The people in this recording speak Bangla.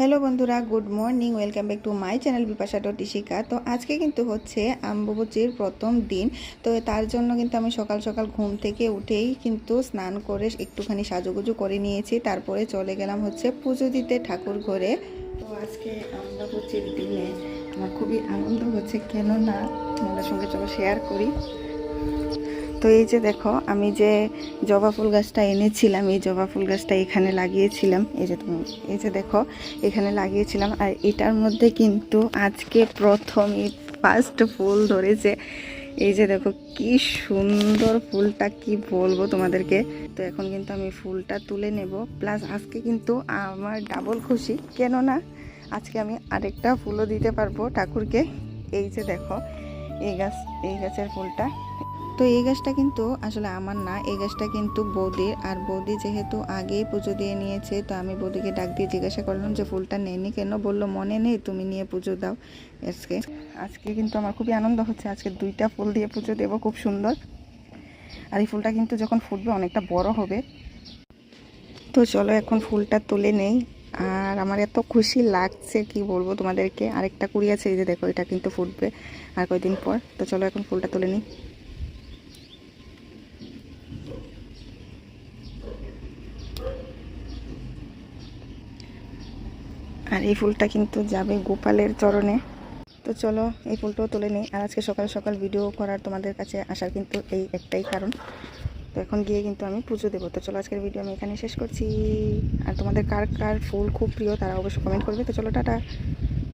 হ্যালো বন্ধুরা, good morning. Welcome back to my channel Bipasha Tishika. তো আজকে কিন্তু হচ্ছে অম্বুবাচীর প্রথম দিন। তো তার জন্য কিন্তু আমি সকাল সকাল ঘুম থেকে উঠেই কিন্তু স্নান করে একটুখানি সাজুগুজু করে নিয়েছি। তারপরে চলে গেলাম হচ্ছে পুজো দিতে ঠাকুর ঘরে। তো আজকে অম্বুবাচীর দিনে আমার খুবই আনন্দ হচ্ছে, কেননা তোমাদের সঙ্গে চলো শেয়ার করি। তো এই যে দেখো, আমি যে জবা ফুল গাছটা এনেছিলাম, এই জবা ফুল গাছটা এখানে লাগিয়েছিলাম। এই যে দেখো, এখানে লাগিয়েছিলাম। আর এটার মধ্যে কিন্তু আজকে প্রথম ফার্স্ট ফুল ধরেছে। এই যে দেখো কি সুন্দর ফুলটা, কি বলবো তোমাদেরকে। তো এখন কিন্তু আমি ফুলটা তুলে নেব। প্লাস আজকে কিন্তু আমার ডাবল খুশি, কেননা আজকে আমি আরেকটা ফুলও দিতে পারবো ঠাকুরকে। এই যে দেখো, এই গাছের ফুলটা। তো এই গাছটা কিন্তু আসলে আমার না, এই গাছটা কিন্তু বৌদির। আর বৌদি যেহেতু আগেই পুজো দিয়ে নিয়েছে, তো আমি বৌদিকে ডাক দিয়ে জিজ্ঞাসা করলাম যে ফুলটা নেয়নি কেন। বললো মনে নেই, তুমি নিয়ে পুজো দাও। আজকে কিন্তু আমার খুবই আনন্দ হচ্ছে, আজকে 2টা ফুল দিয়ে পুজো দেবো, খুব সুন্দর। আর এই ফুলটা কিন্তু যখন ফুটবে অনেকটা বড় হবে। তো চলো এখন ফুলটা তুলে নেই। আর আমার এত খুশি লাগছে, কি বলবো তোমাদেরকে। আরেকটা কুড়ি আছে, এই যে দেখো, এটা কিন্তু ফুটবে আর কয়েকদিন পর। তো চলো এখন ফুলটা তুলে নিই। আর এই ফুলটা কিন্তু যাবে গোপালের চরণে। তো চলো এই ফুলটাও তুলে নিই। আর আজকে সকাল সকাল ভিডিও করার, তোমাদের কাছে আসার কিন্তু এই একটাই কারণ। তো এখন গিয়ে কিন্তু আমি পুজো দেবো। তো চলো আজকের ভিডিও আমি এখানে শেষ করছি। আর তোমাদের কার কার ফুল খুব প্রিয় তারা অবশ্যই কমেন্ট করবে। তো চলো টাটা।